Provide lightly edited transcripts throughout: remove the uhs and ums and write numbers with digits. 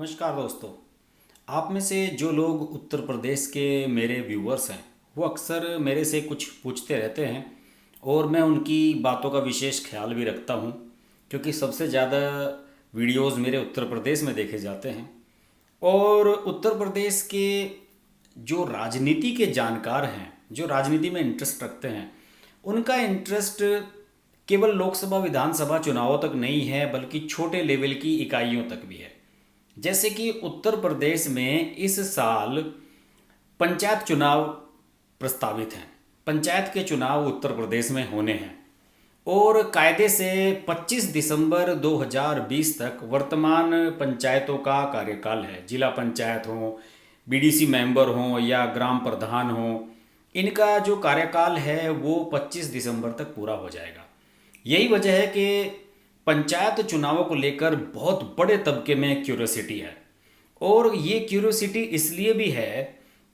नमस्कार दोस्तों। आप में से जो लोग उत्तर प्रदेश के मेरे व्यूअर्स हैं वो अक्सर मेरे से कुछ पूछते रहते हैं और मैं उनकी बातों का विशेष ख्याल भी रखता हूँ, क्योंकि सबसे ज़्यादा वीडियोस मेरे उत्तर प्रदेश में देखे जाते हैं। और उत्तर प्रदेश के जो राजनीति के जानकार हैं, जो राजनीति में इंटरेस्ट रखते हैं, उनका इंटरेस्ट केवल लोकसभा विधानसभा चुनावों तक नहीं है, बल्कि छोटे लेवल की इकाइयों तक भी है। जैसे कि उत्तर प्रदेश में इस साल पंचायत चुनाव प्रस्तावित हैं। पंचायत के चुनाव उत्तर प्रदेश में होने हैं और कायदे से 25 दिसंबर 2020 तक वर्तमान पंचायतों का कार्यकाल है। जिला पंचायत हो, बीडीसी मेंबर हो या ग्राम प्रधान हो, इनका जो कार्यकाल है वो 25 दिसंबर तक पूरा हो जाएगा। यही वजह है कि पंचायत चुनावों को लेकर बहुत बड़े तबके में क्यूरियोसिटी है। और ये क्यूरियोसिटी इसलिए भी है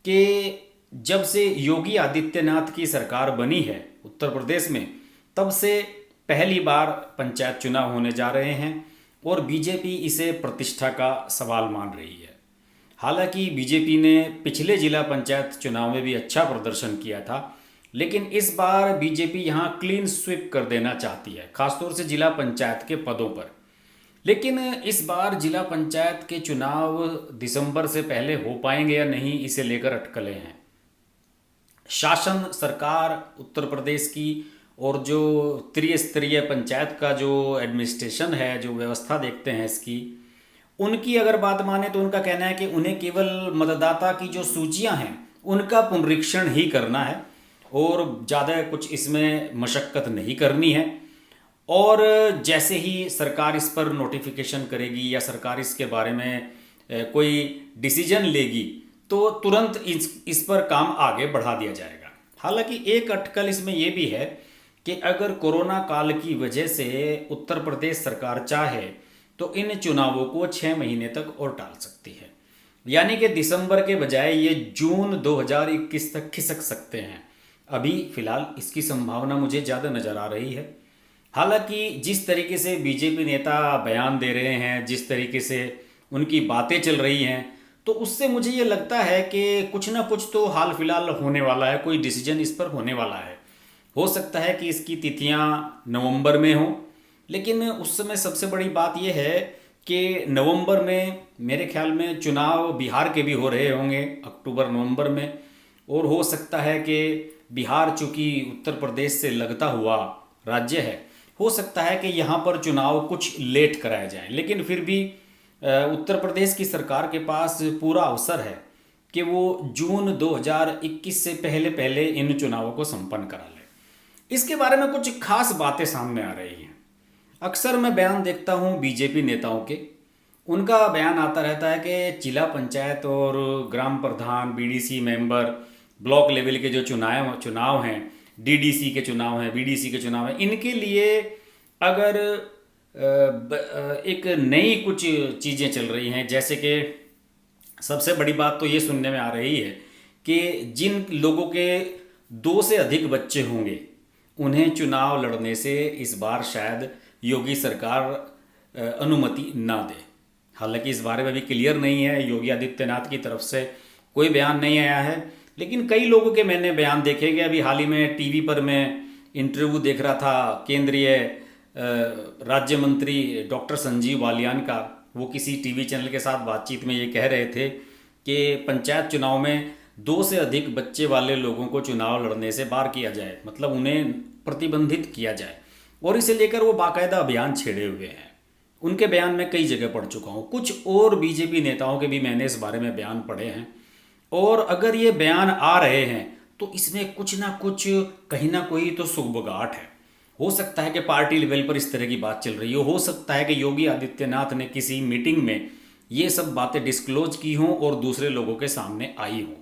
कि जब से योगी आदित्यनाथ की सरकार बनी है उत्तर प्रदेश में, तब से पहली बार पंचायत चुनाव होने जा रहे हैं और बीजेपी इसे प्रतिष्ठा का सवाल मान रही है। हालांकि बीजेपी ने पिछले जिला पंचायत चुनाव में भी अच्छा प्रदर्शन किया था, लेकिन इस बार बीजेपी यहाँ क्लीन स्वीप कर देना चाहती है, खासतौर से जिला पंचायत के पदों पर। लेकिन इस बार जिला पंचायत के चुनाव दिसंबर से पहले हो पाएंगे या नहीं, इसे लेकर अटकलें हैं। शासन सरकार उत्तर प्रदेश की और जो त्रिस्तरीय पंचायत का जो एडमिनिस्ट्रेशन है, जो व्यवस्था देखते हैं इसकी, उनकी अगर बात माने तो उनका कहना है कि उन्हें केवल मतदाता की जो सूचियां हैं उनका पुनरीक्षण ही करना है और ज़्यादा कुछ इसमें मशक्क़त नहीं करनी है। और जैसे ही सरकार इस पर नोटिफिकेशन करेगी या सरकार इसके बारे में कोई डिसीजन लेगी तो तुरंत इस पर काम आगे बढ़ा दिया जाएगा। हालांकि एक अटकल इसमें यह भी है कि अगर कोरोना काल की वजह से उत्तर प्रदेश सरकार चाहे तो इन चुनावों को 6 महीने तक और टाल सकती है, यानी कि दिसंबर के बजाय ये जून 2021 तक खिसक सकते हैं। अभी फिलहाल इसकी संभावना मुझे ज़्यादा नज़र आ रही है। हालांकि जिस तरीके से बीजेपी नेता बयान दे रहे हैं, जिस तरीके से उनकी बातें चल रही हैं, तो उससे मुझे ये लगता है कि कुछ ना कुछ तो हाल फिलहाल होने वाला है, कोई डिसीजन इस पर होने वाला है। हो सकता है कि इसकी तिथियां नवंबर में हों, लेकिन उस समय सबसे बड़ी बात यह है कि नवंबर में मेरे ख्याल में चुनाव बिहार के भी हो रहे होंगे, अक्टूबर नवंबर में। और हो सकता है कि बिहार चूंकि उत्तर प्रदेश से लगता हुआ राज्य है, हो सकता है कि यहाँ पर चुनाव कुछ लेट कराए जाएं। लेकिन फिर भी उत्तर प्रदेश की सरकार के पास पूरा अवसर है कि वो जून 2021 से पहले पहले इन चुनावों को संपन्न करा ले। इसके बारे में कुछ खास बातें सामने आ रही हैं। अक्सर मैं बयान देखता हूँ बीजेपी नेताओं के, उनका बयान आता रहता है कि जिला पंचायत और ग्राम प्रधान, बीडीसी मेंबर, ब्लॉक लेवल के जो चुनाव हैं, डीडीसी के चुनाव हैं, बीडीसी के चुनाव हैं, इनके लिए अगर एक नई कुछ चीज़ें चल रही हैं। जैसे कि सबसे बड़ी बात तो ये सुनने में आ रही है कि जिन लोगों के 2 से अधिक बच्चे होंगे उन्हें चुनाव लड़ने से इस बार शायद योगी सरकार अनुमति ना दे। हालांकि इस बारे में भी क्लियर नहीं है, योगी आदित्यनाथ की तरफ से कोई बयान नहीं आया है, लेकिन कई लोगों के मैंने बयान देखे कि अभी हाल ही में टीवी पर मैं इंटरव्यू देख रहा था केंद्रीय राज्य मंत्री डॉक्टर संजीव बालियान का। वो किसी टीवी चैनल के साथ बातचीत में ये कह रहे थे कि पंचायत चुनाव में 2 से अधिक बच्चे वाले लोगों को चुनाव लड़ने से बाहर किया जाए, मतलब उन्हें प्रतिबंधित किया जाए, और इसे लेकर वो बाकायदा अभियान छेड़े हुए हैं। उनके बयान में कई जगह पढ़ चुका हूँ, कुछ और बीजेपी नेताओं के भी मैंने इस बारे में बयान पढ़े हैं। और अगर ये बयान आ रहे हैं तो इसमें कुछ ना कुछ, कहीं ना कोई तो सुगबुगाहट है। हो सकता है कि पार्टी लेवल पर इस तरह की बात चल रही हो सकता है कि योगी आदित्यनाथ ने किसी मीटिंग में ये सब बातें डिस्क्लोज की हों और दूसरे लोगों के सामने आई हों।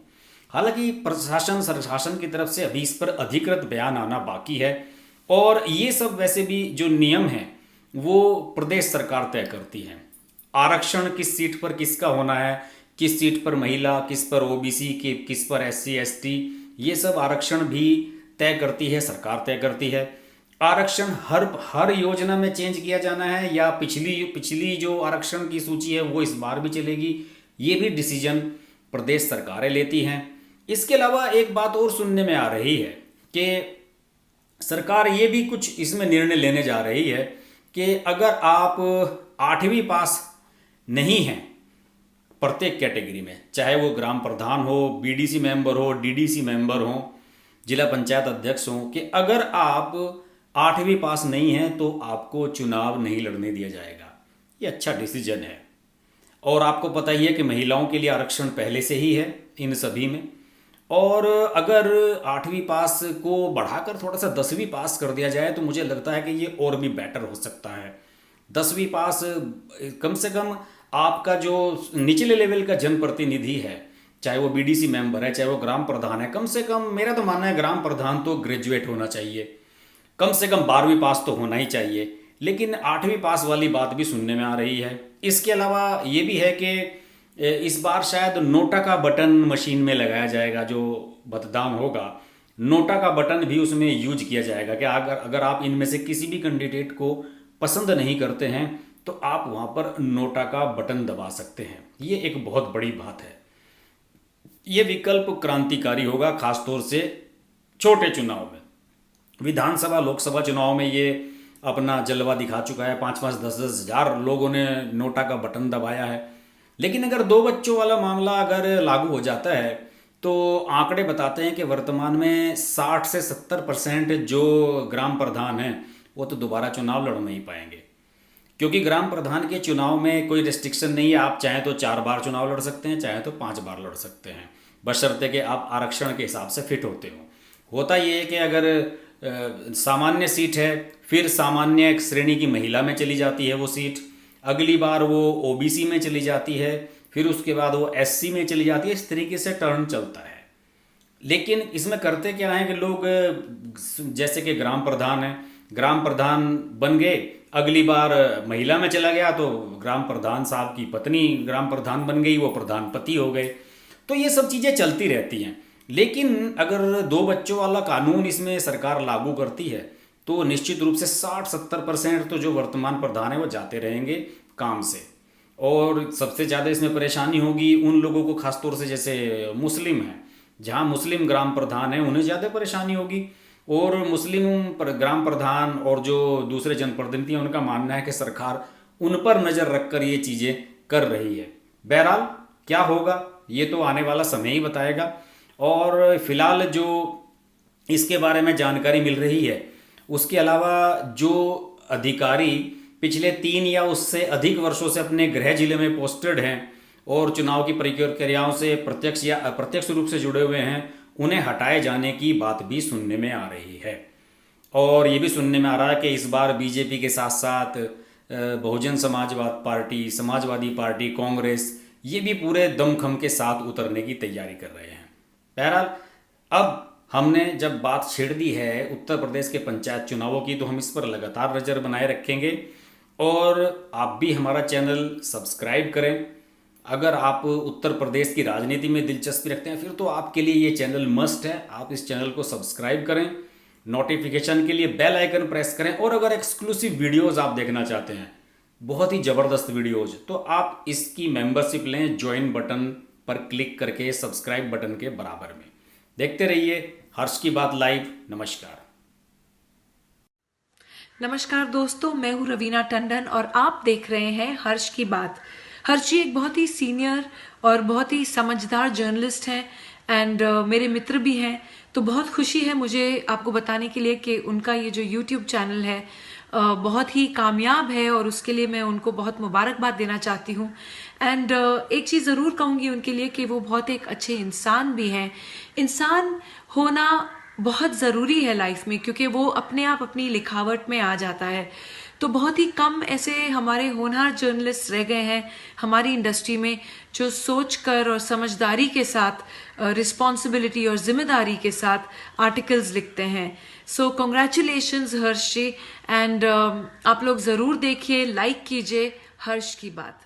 हालांकि प्रशासन की तरफ से अभी इस पर अधिकृत बयान आना बाकी है, और ये सब वैसे भी जो नियम हैं वो प्रदेश सरकार तय करती है। आरक्षण किस सीट पर किसका होना है, किस सीट पर महिला, किस पर ओबीसी, किस पर एससी एसटी, ये सब आरक्षण भी तय करती है, सरकार तय करती है। आरक्षण हर हर योजना में चेंज किया जाना है, या पिछली पिछली जो आरक्षण की सूची है वो इस बार भी चलेगी, ये भी डिसीजन प्रदेश सरकारें लेती हैं। इसके अलावा एक बात और सुनने में आ रही है कि सरकार ये भी कुछ इसमें निर्णय लेने जा रही है कि अगर आप 8वीं पास नहीं हैं प्रत्येक कैटेगरी में, चाहे वो ग्राम प्रधान हो, बीडीसी मेंबर हो, डीडीसी मेंबर हो, जिला पंचायत अध्यक्ष हो, कि अगर आप 8वीं पास नहीं हैं तो आपको चुनाव नहीं लड़ने दिया जाएगा। ये अच्छा डिसीजन है। और आपको पता ही है कि महिलाओं के लिए आरक्षण पहले से ही है इन सभी में। और अगर 8वीं पास को बढ़ाकर थोड़ा सा 10वीं पास कर दिया जाए तो मुझे लगता है कि ये और भी बेटर हो सकता है। 10वीं पास कम से कम आपका जो निचले लेवल का जनप्रतिनिधि है, चाहे वो बीडीसी मेंबर है, चाहे वो ग्राम प्रधान है, कम से कम मेरा तो मानना है ग्राम प्रधान तो ग्रेजुएट होना चाहिए, कम से कम 12वीं पास तो होना ही चाहिए। लेकिन 8वीं पास वाली बात भी सुनने में आ रही है। इसके अलावा ये भी है कि इस बार शायद नोटा का बटन मशीन में लगाया जाएगा, जो मतदान होगा नोटा का बटन भी उसमें यूज किया जाएगा कि अगर आप इनमें से किसी भी कैंडिडेट को पसंद नहीं करते हैं तो आप वहाँ पर नोटा का बटन दबा सकते हैं। ये एक बहुत बड़ी बात है। ये विकल्प क्रांतिकारी होगा, खासतौर से छोटे चुनाव में। विधानसभा लोकसभा चुनाव में ये अपना जलवा दिखा चुका है। 5-5, 10-10 हज़ार लोगों ने नोटा का बटन दबाया है। लेकिन अगर 2 बच्चों वाला मामला अगर लागू हो जाता है तो आंकड़े बताते हैं कि वर्तमान में 60 से 70% जो ग्राम प्रधान हैं वो तो दोबारा चुनाव लड़ नहीं पाएंगे, क्योंकि ग्राम प्रधान के चुनाव में कोई रिस्ट्रिक्शन नहीं है। आप चाहें तो 4 बार चुनाव लड़ सकते हैं, चाहे तो 5 बार लड़ सकते हैं, बशर्ते कि आप आरक्षण के हिसाब से फिट होते हो। होता ये है कि अगर सामान्य सीट है, फिर सामान्य श्रेणी की महिला में चली जाती है वो सीट, अगली बार वो ओबीसी में चली जाती है, फिर उसके बाद वो एससी में चली जाती है। इस तरीके से टर्न चलता है। लेकिन इसमें करते क्या है कि लोग जैसे कि ग्राम प्रधान है, ग्राम प्रधान बन गए, अगली बार महिला में चला गया तो ग्राम प्रधान साहब की पत्नी ग्राम प्रधान बन गई, वो प्रधानपति हो गए। तो ये सब चीज़ें चलती रहती हैं। लेकिन अगर 2 बच्चों वाला कानून इसमें सरकार लागू करती है तो निश्चित रूप से 60-70% तो जो वर्तमान प्रधान है वो जाते रहेंगे काम से। और सबसे ज़्यादा इसमें परेशानी होगी उन लोगों को, खासतौर से जैसे मुस्लिम हैं, जहाँ मुस्लिम ग्राम प्रधान हैं उन्हें ज़्यादा परेशानी होगी। और मुस्लिम ग्राम प्रधान और जो दूसरे जनप्रतिनिधि हैं उनका मानना है कि सरकार उन पर नज़र रखकर ये चीज़ें कर रही है। बहरहाल क्या होगा ये तो आने वाला समय ही बताएगा। और फिलहाल जो इसके बारे में जानकारी मिल रही है, उसके अलावा जो अधिकारी पिछले 3 या उससे अधिक वर्षों से अपने गृह जिले में पोस्टेड हैं और चुनाव की प्रक्रियाओं से प्रत्यक्ष या अप्रत्यक्ष रूप से जुड़े हुए हैं, उन्हें हटाए जाने की बात भी सुनने में आ रही है। और ये भी सुनने में आ रहा है कि इस बार बीजेपी के साथ साथ बहुजन समाजवाद पार्टी, समाजवादी पार्टी, कांग्रेस, ये भी पूरे दमखम के साथ उतरने की तैयारी कर रहे हैं। बहरहाल अब हमने जब बात छेड़ दी है उत्तर प्रदेश के पंचायत चुनावों की, तो हम इस पर लगातार नज़र बनाए रखेंगे। और आप भी हमारा चैनल सब्सक्राइब करें। अगर आप उत्तर प्रदेश की राजनीति में दिलचस्पी रखते हैं फिर तो आपके लिए ये चैनल मस्ट है। आप इस चैनल को सब्सक्राइब करें, नोटिफिकेशन के लिए बेल आइकन प्रेस करें। और अगर एक्सक्लूसिव वीडियोज़ आप देखना चाहते हैं, बहुत ही ज़बरदस्त वीडियोज़, तो आप इसकी मेंबरशिप लें, ज्वाइन बटन पर क्लिक करके सब्सक्राइब बटन के बराबर में। देखते रहिए हर्ष की बात लाइव। नमस्कार। नमस्कार दोस्तों, मैं हूँ रवीना टंडन और आप देख रहे हैं हर्ष की बात। हर्ष जी एक बहुत ही सीनियर और बहुत ही समझदार जर्नलिस्ट हैं एंड मेरे मित्र भी हैं। तो बहुत खुशी है मुझे आपको बताने के लिए कि उनका ये जो YouTube चैनल है बहुत ही कामयाब है और उसके लिए मैं उनको बहुत मुबारकबाद देना चाहती हूँ। एंड एक चीज़ ज़रूर कहूँगी उनके लिए कि वो बहुत एक अच्छे इंसान भी हैं। इंसान होना बहुत ज़रूरी है लाइफ में, क्योंकि वो अपने आप अपनी लिखावट में आ जाता है। तो बहुत ही कम ऐसे हमारे होनहार जर्नलिस्ट रह गए हैं हमारी इंडस्ट्री में जो सोचकर और समझदारी के साथ, रिस्पॉन्सिबिलिटी और जिम्मेदारी के साथ आर्टिकल्स लिखते हैं। सो कॉन्ग्रेचुलेशंस हर्ष जी। एंड आप लोग ज़रूर देखिए, लाइक कीजिए हर्ष की बात।